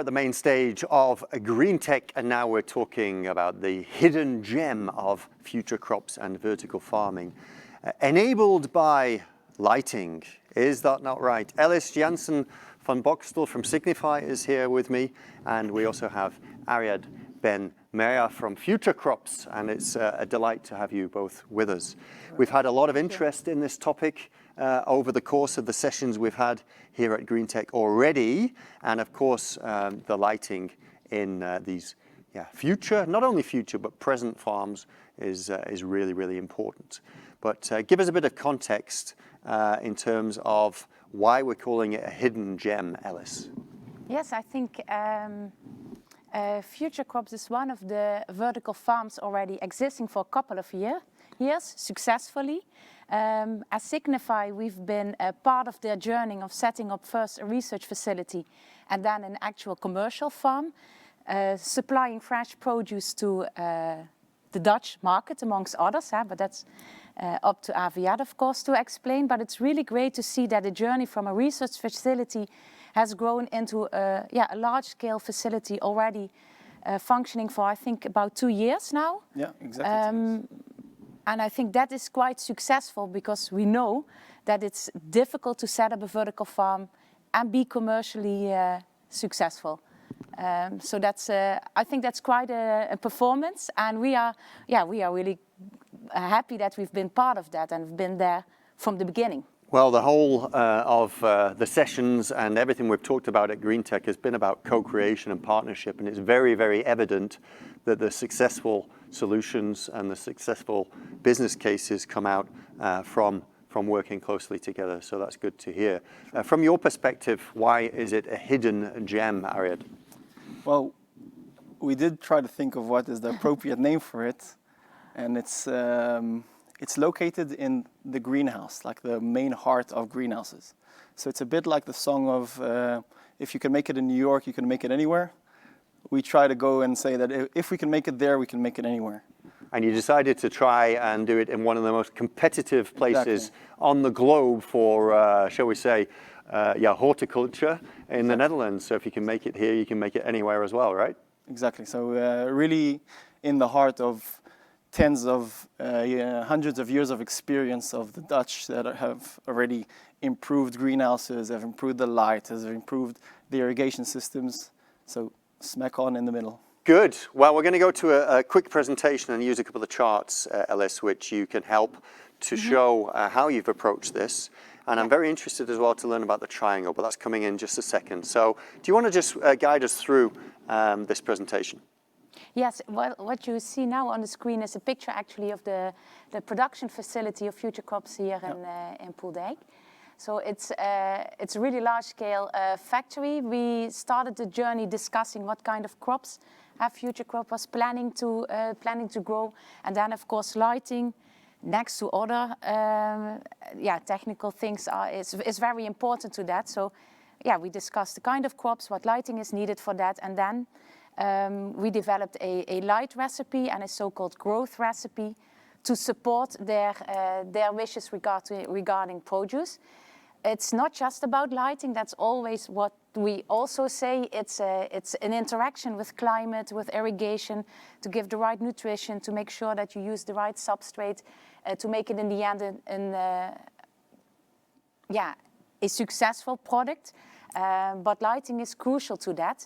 at the main stage of GreenTech, and now we're talking about the hidden gem of future crops and vertical farming, enabled by lighting. Is that not right? Ellis Jansen van Boxtel from Signify is here with me, and we also have Ariad Ben Meyer from Future Crops, and it's a delight to have you both with us. We've had a lot of interest in this topic over the course of the sessions we've had here at GreenTech already, and of course the lighting in these future, not only future but present farms is really, really important. But give us a bit of context in terms of why we're calling it a hidden gem, Ellis. Yes, I think Future Crops is one of the vertical farms already existing for a couple of years successfully. As Signify, we've been a part of their journey of setting up first a research facility and then an actual commercial farm, supplying fresh produce to the Dutch market, amongst others, but that's up to Ariad, of course, to explain. But it's really great to see that the journey from a research facility has grown into a large-scale facility already functioning for, I think, about 2 years now. Yeah, exactly. And I think that is quite successful because we know that it's difficult to set up a vertical farm and be commercially successful. So that's, I think that's quite a performance, and we are really happy that we've been part of that and been there from the beginning. Well, the whole of the sessions and everything we've talked about at GreenTech has been about co-creation and partnership, and it's very, very evident that the successful solutions and the successful business cases come out from working closely together. So that's good to hear. From your perspective, why is it a hidden gem, Ariad? Well, we did try to think of what is the appropriate name for it, and it's located in the greenhouse, like the main heart of greenhouses. So it's a bit like the song of, if you can make it in New York, you can make it anywhere. We try to go and say that if we can make it there, we can make it anywhere. And you decided to try and do it in one of the most competitive places on the globe for, shall we say, horticulture in the Netherlands. So if you can make it here, you can make it anywhere as well, right? Exactly. So really in the heart of tens of hundreds of years of experience of the Dutch that have already improved greenhouses, have improved the light, have improved the irrigation systems. So smack on in the middle. Good. Well, we're going to go to a quick presentation and use a couple of charts, Ellis, which you can help to show how you've approached this. And I'm very interested as well to learn about the triangle, but that's coming in just a second. So do you want to just guide us through this presentation? Yes, well, what you see now on the screen is a picture actually of the production facility of Future Crops here in Poeldijk. So it's a really large-scale factory. We started the journey discussing what kind of crops Future Crop was planning to grow, and then of course lighting, next to other technical things, is very important to that. So we discussed the kind of crops, what lighting is needed for that, and then we developed a light recipe and a so-called growth recipe to support their wishes regarding produce. It's not just about lighting, that's always what we also say. It's an interaction with climate, with irrigation, to give the right nutrition, to make sure that you use the right substrate, to make it in the end a successful product. But lighting is crucial to that.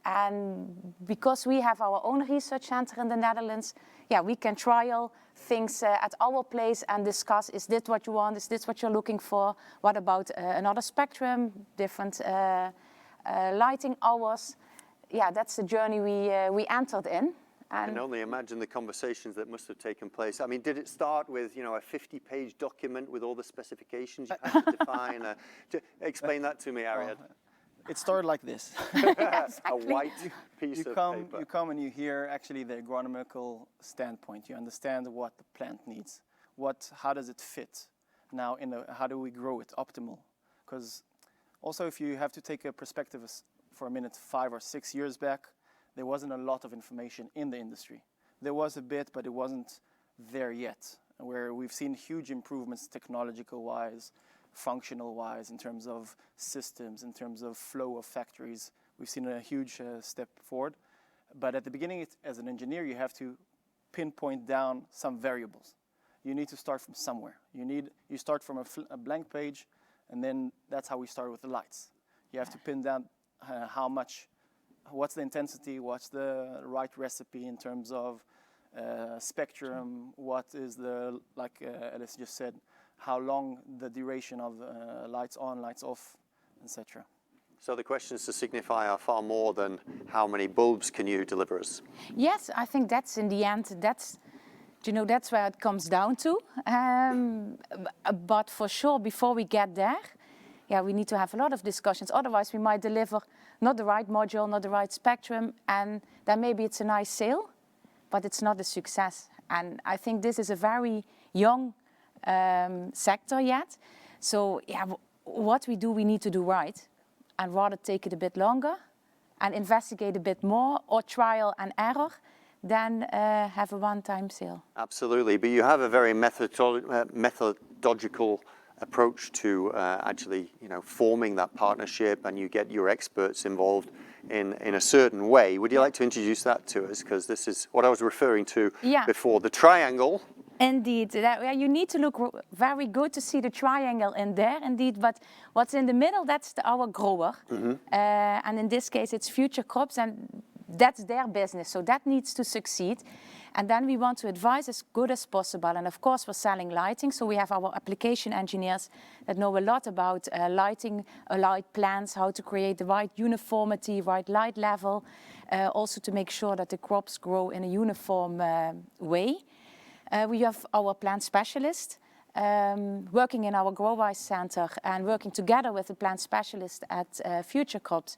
And because we have our own research center in the Netherlands, we can trial things at our place and discuss, is this what you want, is this what you're looking for, what about another spectrum, different lighting hours. That's the journey we entered in. I can only imagine the conversations that must have taken place. I mean, did it start with, a 50-page document with all the specifications you had to define? Explain that to me, Ariad. It started like this. A white piece of paper. You come and you hear actually the agronomical standpoint. You understand what the plant needs. How does it fit? Now, how do we grow it optimal? Because also if you have to take a perspective for a minute, 5 or 6 years back, there wasn't a lot of information in the industry. There was a bit, but it wasn't there yet. Where we've seen huge improvements technological-wise, functional-wise, in terms of systems, in terms of flow of factories. we've seen a huge step forward. But at the beginning, as an engineer, you have to pinpoint down some variables. You need to start from somewhere. You start from a blank page, and then that's how we start with the lights. You have to pin down how much, what's the intensity, what's the right recipe in terms of spectrum, what is the, like Ellis just said, how long the duration of lights on, lights off, etc. So the questions to Signify are far more than how many bulbs can you deliver us? Yes, I think that's in the end, that's where it comes down to. But for sure, before we get there, yeah, we need to have a lot of discussions. Otherwise, we might deliver not the right module, not the right spectrum, and then maybe it's a nice sale, but it's not a success. And I think this is a very young sector yet. So yeah, what we do, we need to do right, and rather take it a bit longer and investigate a bit more, or trial and error, than have a one-time sale. Absolutely, but you have a very methodological approach to actually, forming that partnership, and you get your experts involved in a certain way. Would you like to introduce that to us? Because this is what I was referring to before, the triangle. Indeed, you need to look very good to see the triangle in there, indeed. But what's in the middle, that's our grower. And in this case, it's Future Crops, and that's their business. So that needs to succeed. And then we want to advise as good as possible. And of course, we're selling lighting. So we have our application engineers that know a lot about lighting, light plans, how to create the right uniformity, right light level. Also to make sure that the crops grow in a uniform way. We have our plant specialist working in our Growwise Center and working together with the plant specialist at Future Crops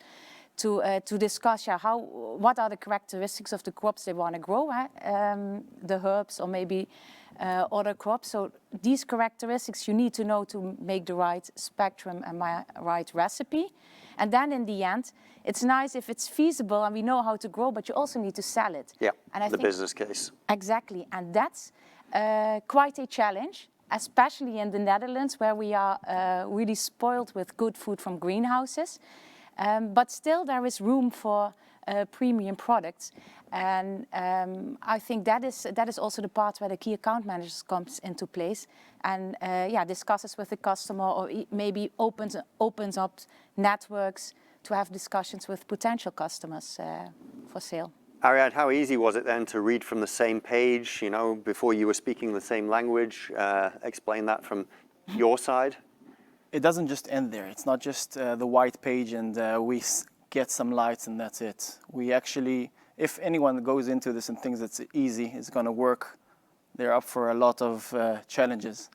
to discuss what are the characteristics of the crops they want to grow, the herbs or maybe other crops. So these characteristics you need to know to make the right spectrum and right recipe. And then in the end, it's nice if it's feasible and we know how to grow, but you also need to sell it. Yeah, and I think business case. Exactly, and that's quite a challenge, especially in the Netherlands, where we are really spoiled with good food from greenhouses. But still there is room for premium products. And I think that is also the part where the key account managers comes into place and discusses with the customer, or maybe opens up networks to have discussions with potential customers for sale. Ariad, how easy was it then to read from the same page, before you were speaking the same language? Explain that from your side. It doesn't just end there. It's not just the white page and we get some lights and that's it. We actually, if anyone goes into this and thinks it's easy, it's going to work, they're up for a lot of challenges.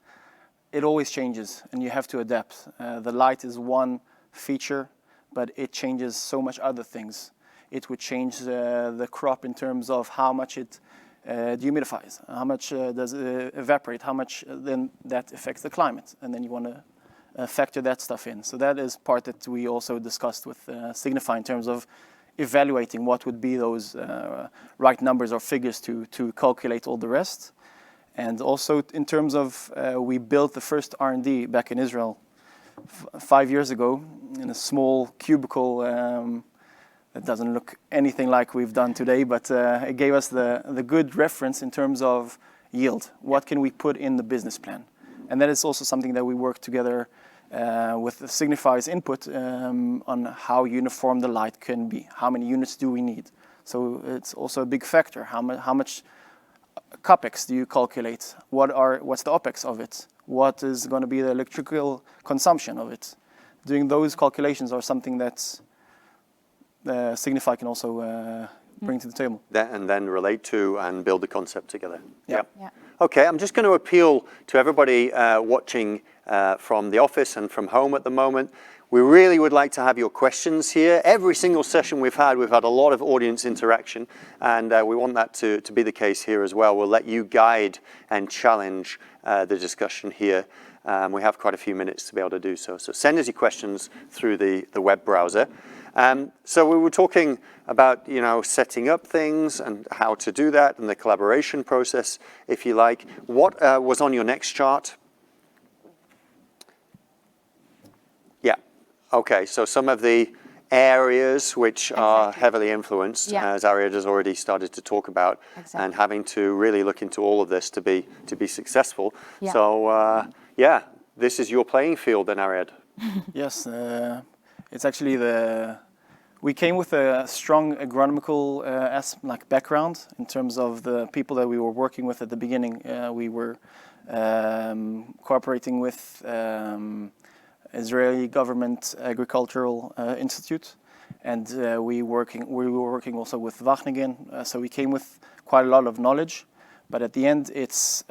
It always changes and you have to adapt. The light is one feature, but it changes so much other things. It would change the crop in terms of how much it dehumidifies, how much does it evaporate, how much then that affects the climate, and then you want to factor that stuff in. So that is part that we also discussed with Signify in terms of evaluating what would be those right numbers or figures to calculate all the rest. And also in terms of, we built the first R&D back in Israel 5 years ago in a small cubicle. It doesn't look anything like we've done today, but it gave us the good reference in terms of yield. What can we put in the business plan? And that is also something that we work together with Signify's input on how uniform the light can be. How many units do we need? So it's also a big factor. How much capex do you calculate? What's the opex of it? What is going to be the electrical consumption of it? Doing those calculations are something that Signify can also bring to the table. And then relate to and build the concept together. Yeah. Okay, I'm just going to appeal to everybody watching from the office and from home at the moment. We really would like to have your questions here. Every single session we've had a lot of audience interaction, and we want that to be the case here as well. We'll let you guide and challenge the discussion here. We have quite a few minutes to be able to do so. So send us your questions through the web browser. So we were talking about, setting up things and how to do that and the collaboration process, if you like. What was on your next chart? Yeah. Okay, so some of the areas which are Exactly. heavily influenced, Yeah. as Ariad has already started to talk about, Exactly. and having to really look into all of this to be successful. Yeah. So yeah, this is your playing field then, Ariad. Yes, it's actually we came with a strong agronomical background in terms of the people that we were working with at the beginning. We were cooperating with Israeli Government Agricultural Institute, and we were working also with Wageningen. So we came with quite a lot of knowledge, but at the end, it's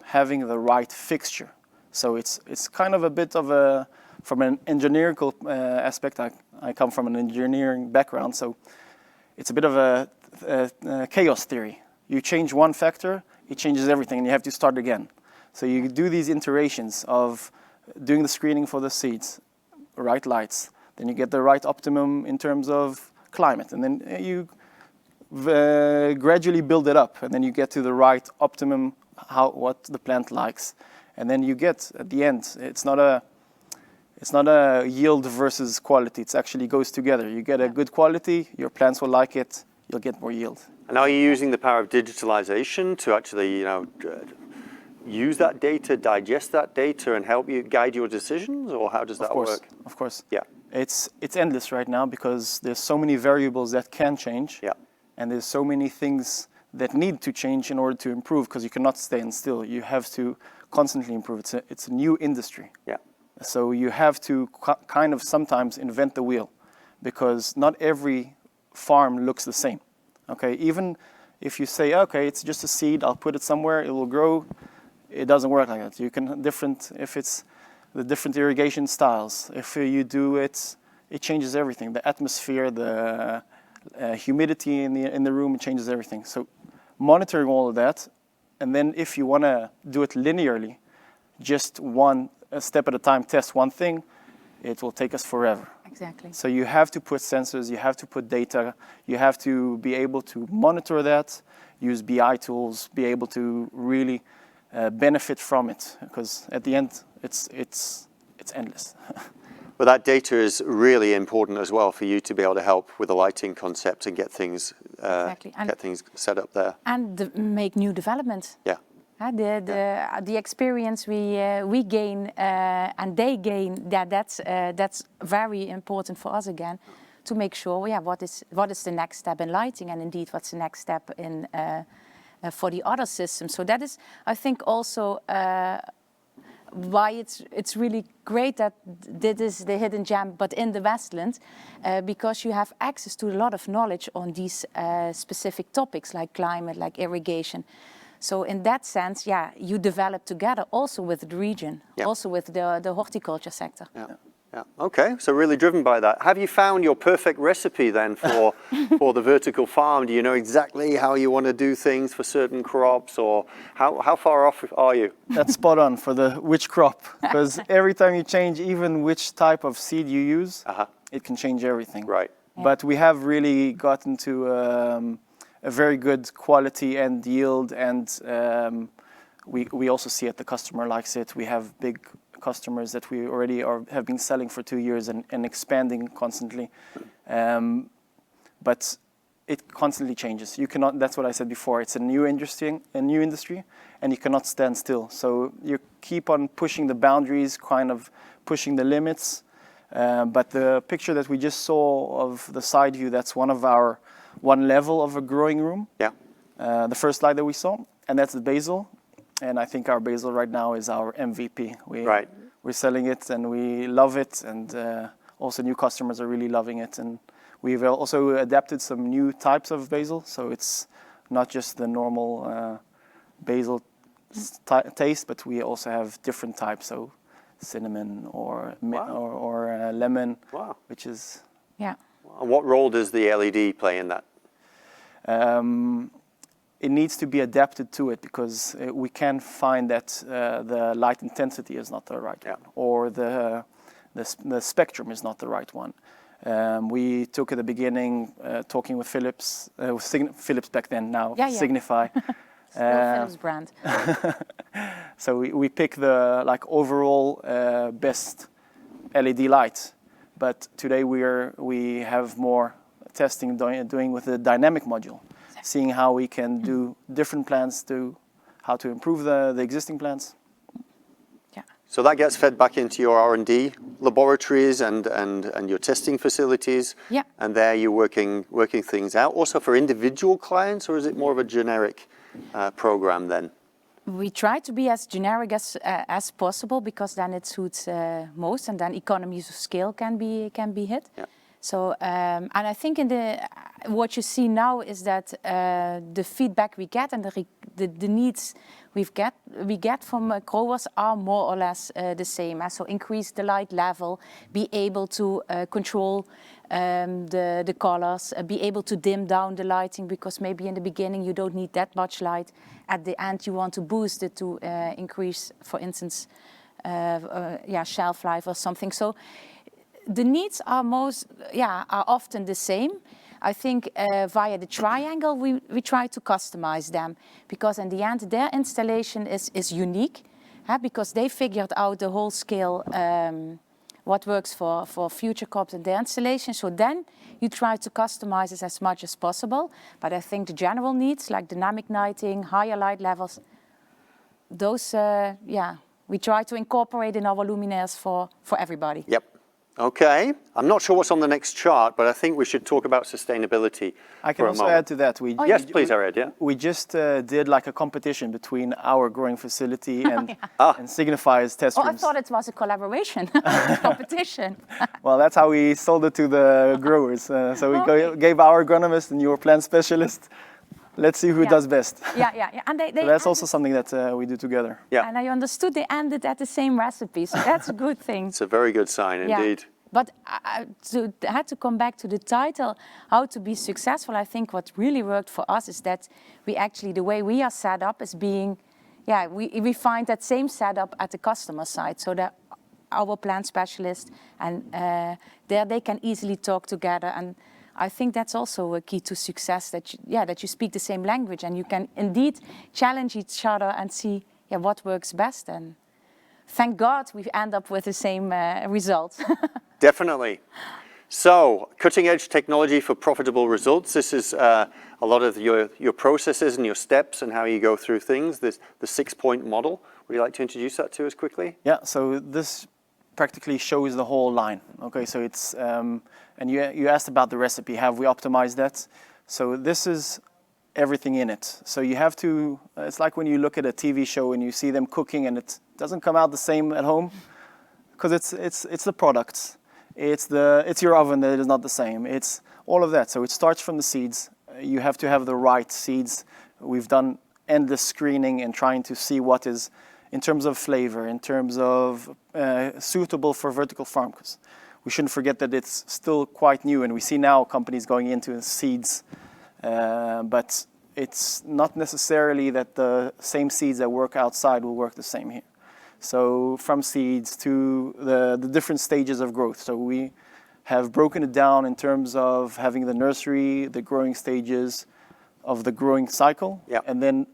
having the right fixture. So it's kind of a bit of a, from an engineering aspect. I come from an engineering background, so it's a bit of a chaos theory. You change one factor, it changes everything, and you have to start again. So you do these iterations of doing the screening for the seeds, right lights, then you get the right optimum in terms of climate, and then you gradually build it up, and then you get to the right optimum, what the plant likes, and then you get at the end. It's not a yield versus quality. It actually goes together. You get a good quality, your plants will like it, you'll get more yield. And are you using the power of digitalization to actually, use that data, digest that data, and help you guide your decisions, or how does that work? Of course. Yeah. It's endless right now because there's so many variables that can change. Yeah. And there's so many things that need to change in order to improve, because you cannot stand still. You have to constantly improve. It's a new industry. Yeah. So you have to kind of sometimes invent the wheel, because not every farm looks the same. Okay, even if you say, okay, it's just a seed, I'll put it somewhere, it will grow. It doesn't work like that. You can if it's the different irrigation styles. If you do it, it changes everything. The atmosphere, the humidity in the room, it changes everything. So monitoring all of that, and then if you want to do it linearly, just a step at a time, test one thing, it will take us forever. Exactly. So you have to put sensors, you have to put data, you have to be able to monitor that, use BI tools, be able to really benefit from it, because at the end, it's endless. Well, that data is really important as well for you to be able to help with the lighting concept and get things Exactly. get things set up there. And make new developments. Yeah. The experience we gain and they gain, that's very important for us again, to make sure, what is the next step in lighting, and indeed what's the next step in for the other systems. So that is, I think, also why it's really great that this is the hidden gem, but in the Westland, because you have access to a lot of knowledge on these specific topics like climate, like irrigation. So in that sense, you develop together also with the region, also with the horticulture sector. Yeah. Yeah. Okay, so really driven by that. Have you found your perfect recipe then for the vertical farm? Do you know exactly how you want to do things for certain crops, or how far off are you? That's spot on for which crop, because every time you change even which type of seed you use, it can change everything. Right. Yeah. But we have really gotten to a very good quality and yield, and we also see it, the customer likes it. We have big customers that we already have been selling for 2 years and expanding constantly. But it constantly changes. You cannot, that's what I said before, it's a new industry, and you cannot stand still. So you keep on pushing the boundaries, kind of pushing the limits. But the picture that we just saw of the side view, that's one level of a growing room. Yeah. The first slide that we saw, and that's the basil. And I think our basil right now is our MVP. We're selling it and we love it, and also new customers are really loving it. And we've also adapted some new types of basil, so it's not just the normal basil taste, but we also have different types, so cinnamon or lemon, which is... Yeah. And what role does the LED play in that? It needs to be adapted to it, because we can find that the light intensity is not the right one, or the spectrum is not the right one. We took at the beginning, talking with Philips, Philips back then, now Signify. Still Philips brand. So we pick the overall best LED light, But today we have more testing doing with the dynamic module, seeing how we can do different plants to how to improve the existing plants. So that gets fed back into your R&D laboratories and your testing facilities. Yeah. And there you're working things out. Also for individual clients, or is it more of a generic program then? We try to be as generic as possible, because then it suits most, and then economies of scale can be hit. Yeah. So and I think what you see now is that the feedback we get and the needs we get from growers are more or less the same. So increase the light level, be able to control the colors, be able to dim down the lighting, because maybe in the beginning you don't need that much light. At the end you want to boost it to increase, for instance, shelf life or something. So the needs are often the same. I think via the triangle we try to customize them, because in the end their installation is unique, because they figured out the whole scale what works for Future Crops and their installation. So then you try to customize it as much as possible. But I think the general needs, like dynamic lighting, higher light levels, those we try to incorporate in our luminaires for everybody. Yep. Okay. I'm not sure what's on the next chart, but I think we should talk about sustainability. I can also add to that. Yes, please, Ared. Yeah. We just did like a competition between our growing facility and Signify's test rooms. I thought it was a collaboration, competition. Well, that's how we sold it to the growers. So we gave our agronomist and your plant specialist. Let's see who does best. Yeah. And so that's also something that we do together. Yeah. And I understood they ended at the same recipe, so that's a good thing. It's a very good sign indeed. But I had to come back to the title, how to be successful. I think what really worked for us is that we actually, the way we are set up is being, we find that same setup at the customer side, so that our plant specialists and there they can easily talk together. And I think that's also a key to success, that you speak the same language and you can indeed challenge each other and see what works best. And thank God we end up with the same result. Definitely. So, cutting edge technology for profitable results. This is a lot of your processes and your steps and how you go through things. The 6-point model. Would you like to introduce that to us quickly? Yeah, so this practically shows the whole line. Okay, so it's, and you asked about the recipe, have we optimized that? So this is everything in it. So you have to, it's like when you look at a TV show and you see them cooking and it doesn't come out the same at home, because it's the products. It's your oven that is not the same. It's all of that. So it starts from the seeds. You have to have the right seeds. We've done endless screening and trying to see what is, in terms of flavor, in terms of suitable for vertical farm. Because we shouldn't forget that it's still quite new, and we see now companies going into seeds, but it's not necessarily that the same seeds that work outside will work the same here. So from seeds to the different stages of growth. So we have broken it down in terms of having the nursery, the growing stages of the growing cycle, and then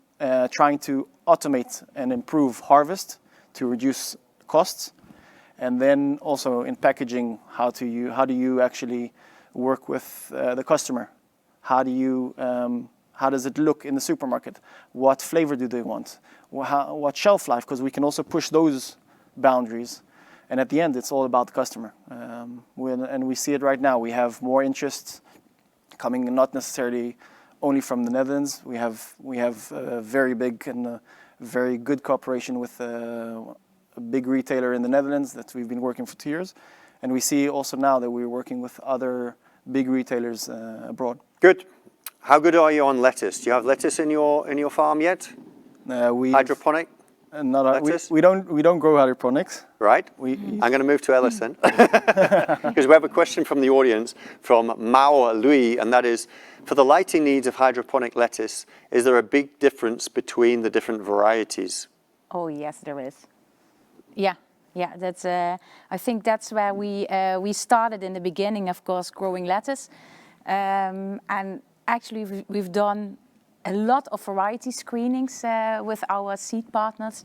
trying to automate and improve harvest to reduce costs. And then also in packaging, how do you actually work with the customer? How does it look in the supermarket? What flavor do they want? What shelf life? Because we can also push those boundaries. And at the end, it's all about the customer. And we see it right now. We have more interest coming, not necessarily only from the Netherlands. We have a very big and very good cooperation with a big retailer in the Netherlands that we've been working for 2 years. And we see also now that we're working with other big retailers abroad. Good. How good are you on lettuce? Do you have lettuce in your farm yet? Hydroponic? We don't grow hydroponics. Right. I'm going to move to Ellis then, because we have a question from the audience from Mao Louis, and that is, for the lighting needs of hydroponic lettuce, is there a big difference between the different varieties? Oh yes, there is. Yeah. That's. I think that's where we started in the beginning, of course, growing lettuce, and actually we've done a lot of variety screenings with our seed partners.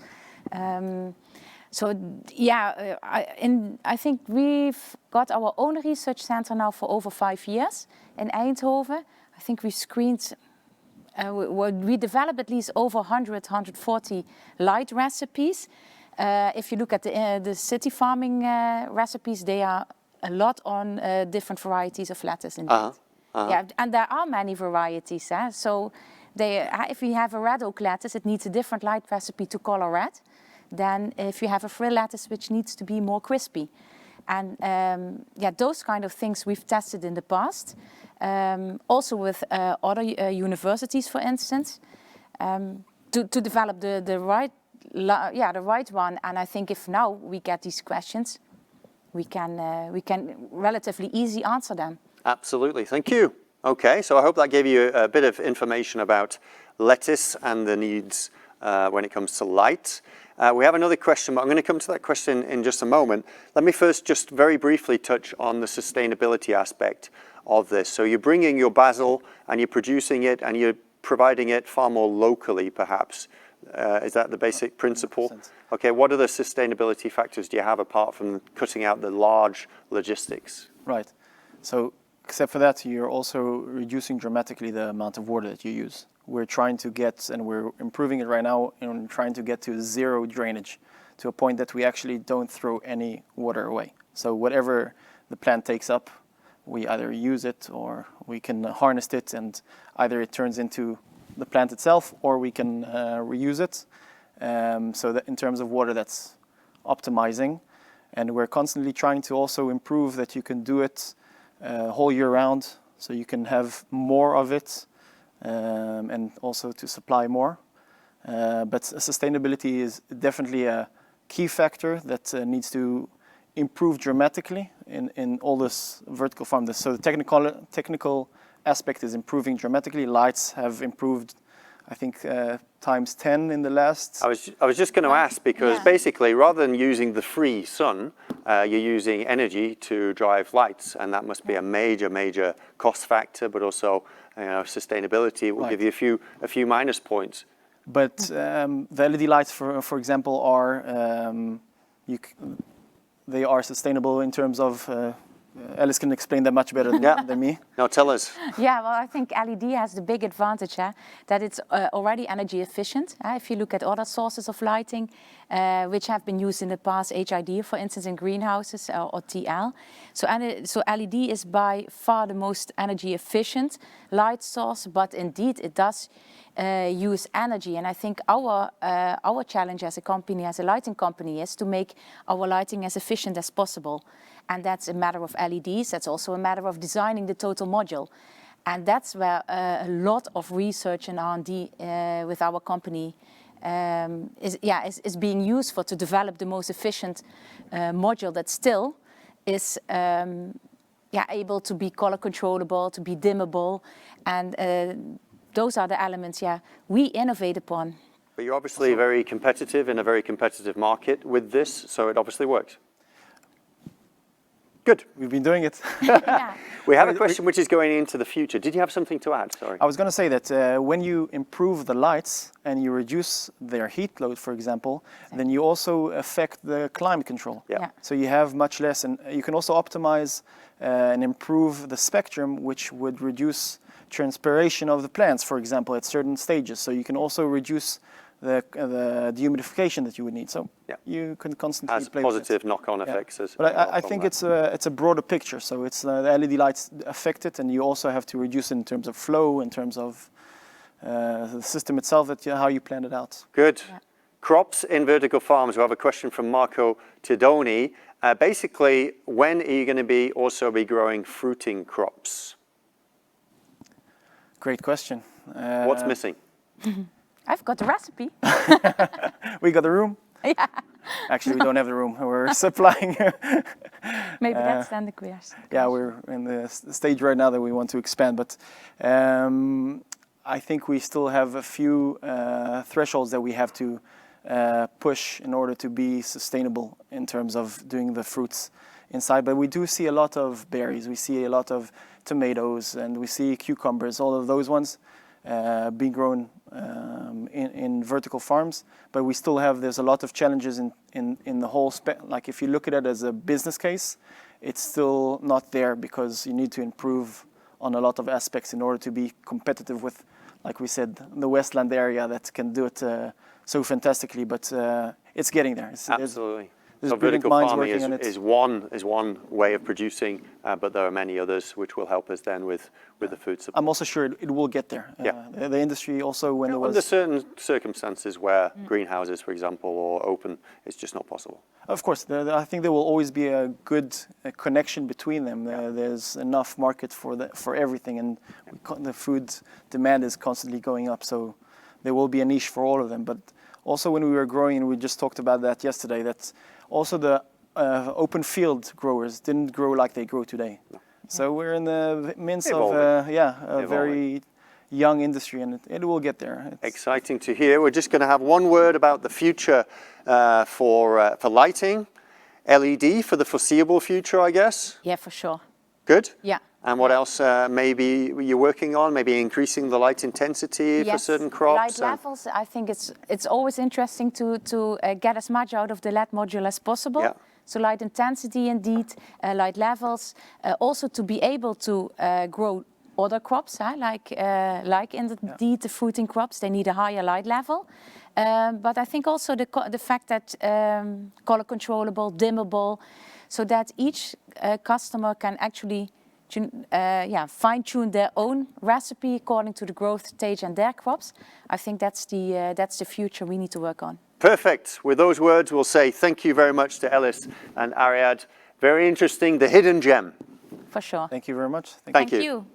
So yeah, I think we've got our own research center now for over 5 years in Eindhoven. I think we've screened, we developed at least over 100, 140 light recipes. If you look at the city farming recipes, they are a lot on different varieties of lettuce indeed. Yeah, and there are many varieties. So if you have a red oak lettuce, it needs a different light recipe to color red than if you have a frill lettuce, which needs to be more crispy. And yeah, those kind of things we've tested in the past. Also with other universities, for instance, to develop the right one. And I think if now we get these questions, we can relatively easy answer them. Absolutely, thank you. Okay, so I hope that gave you a bit of information about lettuce and the needs when it comes to light. We have another question, but I'm going to come to that question in just a moment. Let me first just very briefly touch on the sustainability aspect of this. So you're bringing your basil and you're producing it and you're providing it far more locally, perhaps. Is that the basic principle? 100%. Okay, what other sustainability factors do you have apart from cutting out the large logistics? Right. So except for that, you're also reducing dramatically the amount of water that you use. We're trying to get, and we're improving it right now, and trying to get to zero drainage, to a point that we actually don't throw any water away. So whatever the plant takes up, we either use it or we can harness it, and either it turns into the plant itself or we can reuse it. So that in terms of water, that's optimizing. And we're constantly trying to also improve that you can do it whole year round, so you can have more of it, and also to supply more. But sustainability is definitely a key factor that needs to improve dramatically in all this vertical farm. So the technical aspect is improving dramatically. Lights have improved, I think, times 10 in the last. I was just going to ask, because basically, rather than using the free sun, you're using energy to drive lights, and that must be a major cost factor, but also sustainability will give you a few minus points. But the LED lights, for example, they are sustainable in terms of. Ellis can explain that much better than me. Now tell us. Yeah, well, I think LED has the big advantage that it's already energy efficient. If you look at other sources of lighting, which have been used in the past, HID, for instance, in greenhouses or TL. So LED is by far the most energy efficient light source, but indeed it does use energy. And I think our challenge as a company, as a lighting company, is to make our lighting as efficient as possible. And that's a matter of LEDs. That's also a matter of designing the total module. And that's where a lot of research and R&D with our company is being used for, to develop the most efficient module that still is able to be color controllable, to be dimmable. And those are the elements we innovate upon. But you're obviously very competitive in a very competitive market with this, so it obviously works. Good. We've been doing it. We have a question which is going into the future. Did you have something to add? Sorry. I was going to say that when you improve the lights and you reduce their heat load, for example, then you also affect the climate control. Yeah. So you have much less, and you can also optimize and improve the spectrum, which would reduce transpiration of the plants, for example, at certain stages. So you can also reduce the dehumidification that you would need. So you can constantly has play positive with it. knock-on effects. But I think it's a broader picture. So it's the LED lights affect it, and you also have to reduce it in terms of flow, in terms of the system itself, how you plan it out. Good. Yeah. Crops in vertical farms. We have a question from Marco Tidoni. Basically, when are you going to be growing fruiting crops? Great question. What's missing? I've got the recipe. We got the room? Yeah. Actually, we don't have the room. We're supplying. Maybe that's then the question. Yeah, we're in the stage right now that we want to expand, but I think we still have a few thresholds that we have to push in order to be sustainable in terms of doing the fruits inside. But we do see a lot of berries. We see a lot of tomatoes, and we see cucumbers. All of those ones being grown in vertical farms, but we still have, there's a lot of challenges in the whole like if you look at it as a business case, it's still not there because you need to improve on a lot of aspects in order to be competitive with, like we said, the Westland area that can do it so fantastically, but it's getting there. Absolutely. There's So brilliant vertical minds farming working on it. is one way of producing, but there are many others which will help us then with the food supply. I'm also sure it will get there. The industry also, when there was... Under certain circumstances where greenhouses, for example, or open, it's just not possible. Of course, I think there will always be a good connection between them. There's enough market for everything, and the food demand is constantly going up, so there will be a niche for all of them. But also when we were growing, and we just talked about that yesterday, that also the open field growers didn't grow like they grow today. No. So we're in the midst of a very young industry, and it will get there. It's exciting to hear. We're just going to have one word about the future for lighting, LED for the foreseeable future, I guess. Yeah, for sure. Good. Yeah. And what else maybe you're working on? Maybe increasing the light intensity for certain crops? Light levels, I think it's always interesting to get as much out of the LED module as possible. Yeah. So light intensity indeed, light levels, also to be able to grow other crops, like indeed the fruiting crops, they need a higher light level. But I think also the fact that color controllable, dimmable, so that each customer can actually fine-tune their own recipe according to the growth stage and their crops. I think that's the future we need to work on. Perfect. With those words, we'll say thank you very much to Ellis and Ariad. Very interesting, the hidden gem. For sure. Thank you very much. Thank you. You.